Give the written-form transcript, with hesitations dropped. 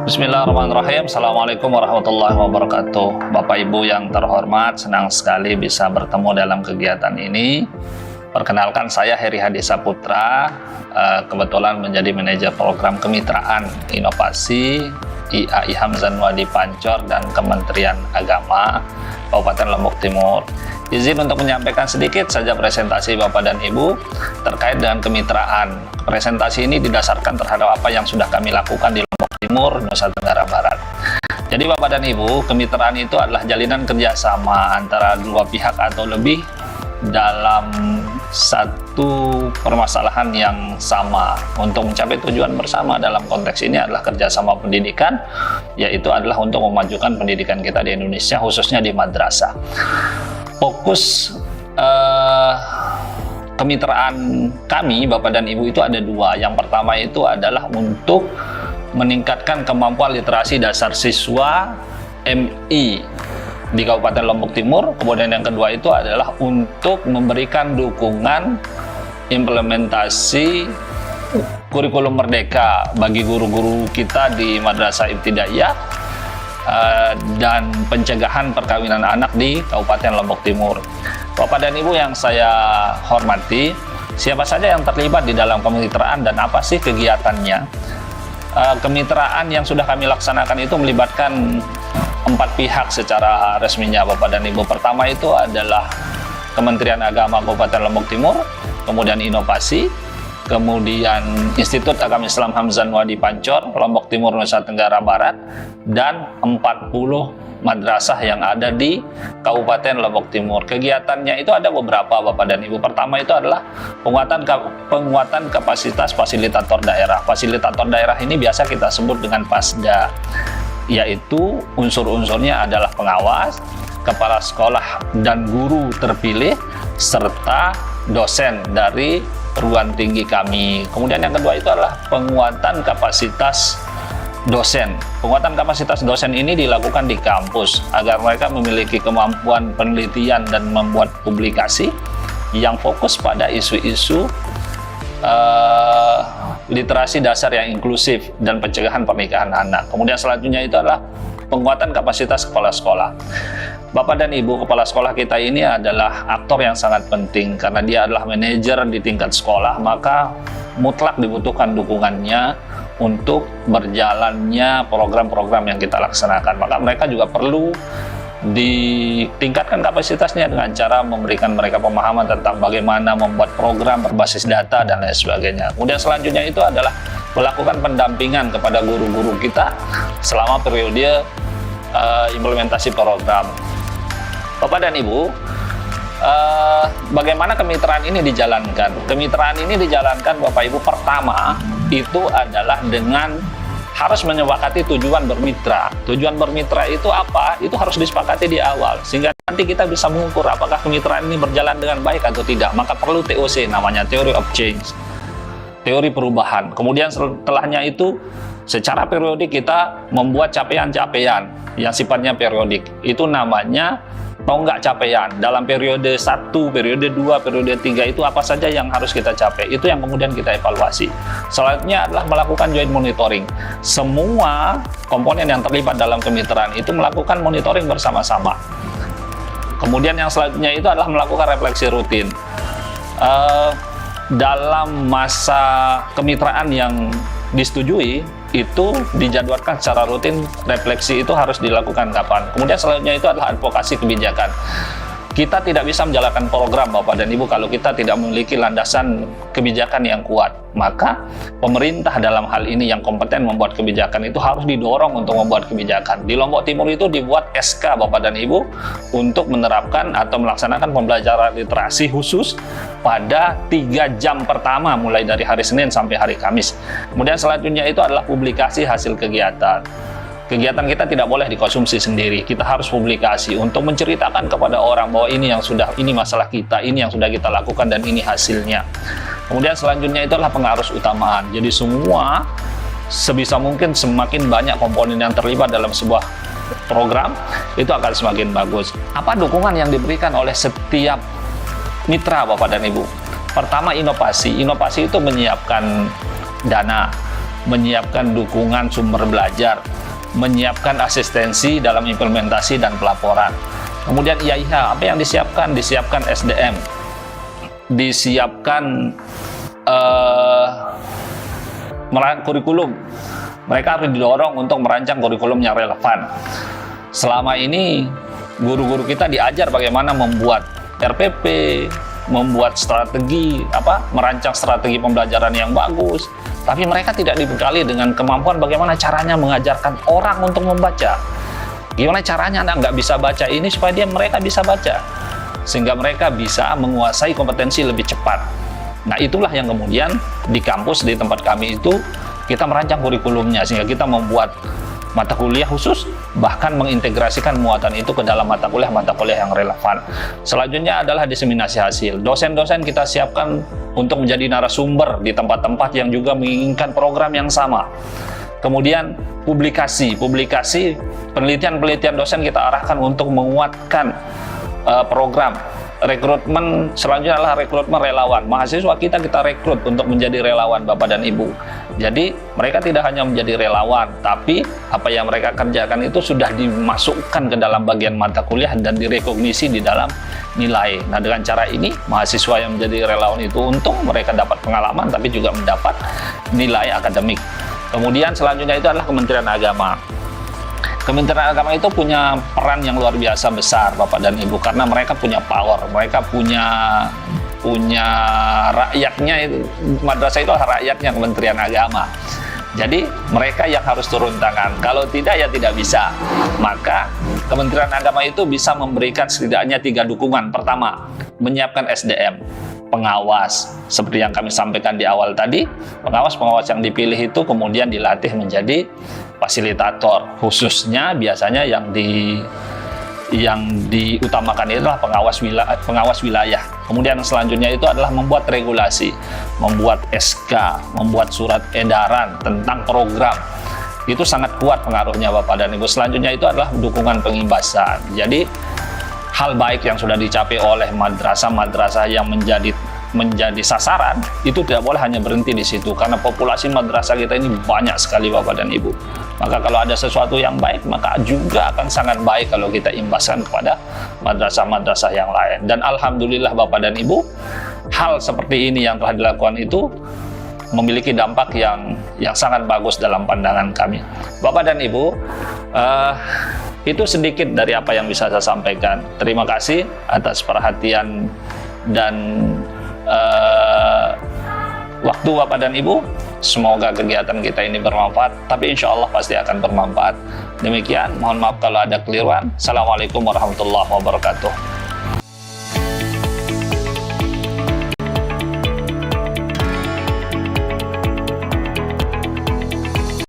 Bismillahirrahmanirrahim. Assalamualaikum warahmatullahi wabarakatuh. Bapak Ibu yang terhormat, senang sekali bisa bertemu dalam kegiatan ini. Perkenalkan, saya Heri Hadi Saputra, kebetulan menjadi manajer program kemitraan inovasi IAI Hamzan Wadi Pancor dan Kementerian Agama Kabupaten Lombok Timur. Izin untuk menyampaikan sedikit saja presentasi Bapak dan Ibu terkait dengan kemitraan. Presentasi ini didasarkan terhadap apa yang sudah kami lakukan di Lombok Timur, Nusa Tenggara Barat. Jadi Bapak dan Ibu, kemitraan itu adalah jalinan kerjasama antara dua pihak atau lebih dalam satu permasalahan yang sama untuk mencapai tujuan bersama. Dalam konteks ini adalah kerjasama pendidikan, yaitu adalah untuk memajukan pendidikan kita di Indonesia, khususnya di madrasah. Fokus kemitraan kami Bapak dan Ibu itu ada dua. Yang pertama itu adalah untuk meningkatkan kemampuan literasi dasar siswa MI di Kabupaten Lombok Timur. Kemudian yang kedua itu adalah untuk memberikan dukungan implementasi kurikulum merdeka bagi guru-guru kita di Madrasah Ibtidaiyah dan pencegahan perkawinan anak di Kabupaten Lombok Timur. Bapak dan Ibu yang saya hormati, siapa saja yang terlibat di dalam kemitraan dan apa sih kegiatannya? Kemitraan yang sudah kami laksanakan itu melibatkan 4 pihak secara resminya Bapak dan Ibu. Pertama itu adalah Kementerian Agama Kabupaten Lombok Timur, kemudian Inovasi, kemudian Institut Agama Islam Hamzan Wadi Pancor, Lombok Timur, Nusa Tenggara Barat, dan 40 madrasah yang ada di Kabupaten Lombok Timur. Kegiatannya itu ada beberapa Bapak dan Ibu. Pertama itu adalah penguatan kapasitas fasilitator daerah. Fasilitator daerah ini biasa kita sebut dengan PASDA, yaitu unsur-unsurnya adalah pengawas, kepala sekolah dan guru terpilih, serta dosen dari perguruan tinggi kami. Kemudian yang kedua itu adalah penguatan kapasitas dosen. Penguatan kapasitas dosen ini dilakukan di kampus agar mereka memiliki kemampuan penelitian dan membuat publikasi yang fokus pada isu-isu literasi dasar yang inklusif dan pencegahan pernikahan anak. Kemudian selanjutnya itu adalah penguatan kapasitas kepala sekolah. Bapak dan Ibu, kepala sekolah kita ini adalah aktor yang sangat penting karena dia adalah manajer di tingkat sekolah, maka mutlak dibutuhkan dukungannya untuk berjalannya program-program yang kita laksanakan. Maka mereka juga perlu ditingkatkan kapasitasnya dengan cara memberikan mereka pemahaman tentang bagaimana membuat program berbasis data dan lain sebagainya. Kemudian selanjutnya itu adalah melakukan pendampingan kepada guru-guru kita selama periode implementasi program. Bapak dan Ibu, bagaimana kemitraan ini dijalankan? Kemitraan ini dijalankan Bapak Ibu, pertama itu adalah dengan harus menyepakati tujuan bermitra. Tujuan bermitra itu apa? Itu harus disepakati di awal, sehingga nanti kita bisa mengukur apakah kemitraan ini berjalan dengan baik atau tidak. Maka perlu TOC, namanya Theory of Change, teori perubahan. Kemudian setelahnya itu secara periodik kita membuat capaian-capaian yang sifatnya periodik. Itu namanya tonggak capaian. Dalam periode 1, periode 2, periode 3 itu apa saja yang harus kita capai. Itu yang kemudian kita evaluasi. Selanjutnya adalah melakukan joint monitoring. Semua komponen yang terlibat dalam kemitraan itu melakukan monitoring bersama-sama. Kemudian yang selanjutnya itu adalah melakukan refleksi rutin. Dalam masa kemitraan yang disetujui, itu dijadwalkan secara rutin, refleksi itu harus dilakukan kapan. Kemudian selanjutnya itu adalah advokasi kebijakan. Kita tidak bisa menjalankan program Bapak dan Ibu kalau kita tidak memiliki landasan kebijakan yang kuat. Maka pemerintah dalam hal ini yang kompeten membuat kebijakan itu harus didorong untuk membuat kebijakan. Di Lombok Timur itu dibuat SK Bapak dan Ibu untuk menerapkan atau melaksanakan pembelajaran literasi khusus pada 3 jam pertama mulai dari hari Senin sampai hari Kamis. Kemudian selanjutnya itu adalah publikasi hasil kegiatan. Kegiatan kita tidak boleh dikonsumsi sendiri. Kita harus publikasi untuk menceritakan kepada orang bahwa ini masalah kita, ini yang sudah kita lakukan dan ini hasilnya. Kemudian selanjutnya itu adalah pengarus utamaan. Jadi semua sebisa mungkin semakin banyak komponen yang terlibat dalam sebuah program itu akan semakin bagus. Apa dukungan yang diberikan oleh setiap mitra Bapak dan Ibu? Pertama, inovasi. Inovasi itu menyiapkan dana, menyiapkan dukungan sumber belajar, menyiapkan asistensi dalam implementasi dan pelaporan. Kemudian IAIH, apa yang disiapkan? Disiapkan SDM, disiapkan kurikulum. Mereka harus didorong untuk merancang kurikulum yang relevan. Selama ini guru-guru kita diajar bagaimana membuat RPP, membuat strategi, merancang strategi pembelajaran yang bagus. Tapi mereka tidak dibekali dengan kemampuan bagaimana caranya mengajarkan orang untuk membaca. Gimana caranya anak nggak bisa baca ini supaya mereka bisa baca. Sehingga mereka bisa menguasai kompetensi lebih cepat. Nah, itulah yang kemudian di kampus, di tempat kami itu, kita merancang kurikulumnya. Sehingga kita membuat mata kuliah khusus, bahkan mengintegrasikan muatan itu ke dalam mata kuliah yang relevan. Selanjutnya adalah diseminasi hasil. Dosen-dosen kita siapkan untuk menjadi narasumber di tempat-tempat yang juga menginginkan program yang sama. Kemudian publikasi, penelitian dosen kita arahkan untuk menguatkan program. Rekrutmen selanjutnya adalah rekrutmen relawan. Mahasiswa kita rekrut untuk menjadi relawan Bapak dan Ibu. Jadi mereka tidak hanya menjadi relawan, tapi apa yang mereka kerjakan itu sudah dimasukkan ke dalam bagian mata kuliah dan direkognisi di dalam nilai. Nah, dengan cara ini mahasiswa yang menjadi relawan itu untung mereka dapat pengalaman tapi juga mendapat nilai akademik. Kemudian selanjutnya itu adalah Kementerian Agama. Kementerian Agama itu punya peran yang luar biasa besar Bapak dan Ibu, karena mereka punya power, mereka punya rakyatnya. Itu madrasah itu rakyatnya Kementerian Agama. Jadi mereka yang harus turun tangan. Kalau tidak ya tidak bisa. Maka Kementerian Agama itu bisa memberikan setidaknya 3 dukungan. Pertama, menyiapkan SDM, pengawas, seperti yang kami sampaikan di awal tadi. Pengawas yang dipilih itu kemudian dilatih menjadi fasilitator, khususnya biasanya yang diutamakan itu adalah pengawas wilayah. Kemudian selanjutnya itu adalah membuat regulasi, membuat SK, membuat surat edaran tentang program. Itu sangat kuat pengaruhnya Bapak dan Ibu. Selanjutnya itu adalah dukungan pengibasan. Jadi hal baik yang sudah dicapai oleh madrasah-madrasah yang menjadi sasaran itu tidak boleh hanya berhenti di situ, karena populasi madrasah kita ini banyak sekali Bapak dan Ibu. Maka kalau ada sesuatu yang baik, maka juga akan sangat baik kalau kita imbaskan kepada madrasah-madrasah yang lain. Dan alhamdulillah Bapak dan Ibu, hal seperti ini yang telah dilakukan itu memiliki dampak yang sangat bagus dalam pandangan kami. Bapak dan Ibu, itu sedikit dari apa yang bisa saya sampaikan. Terima kasih atas perhatian dan waktu Bapak dan Ibu. Semoga kegiatan kita ini bermanfaat, tapi insya Allah pasti akan bermanfaat. Demikian, mohon maaf kalau ada keliruan. Assalamualaikum warahmatullahi wabarakatuh.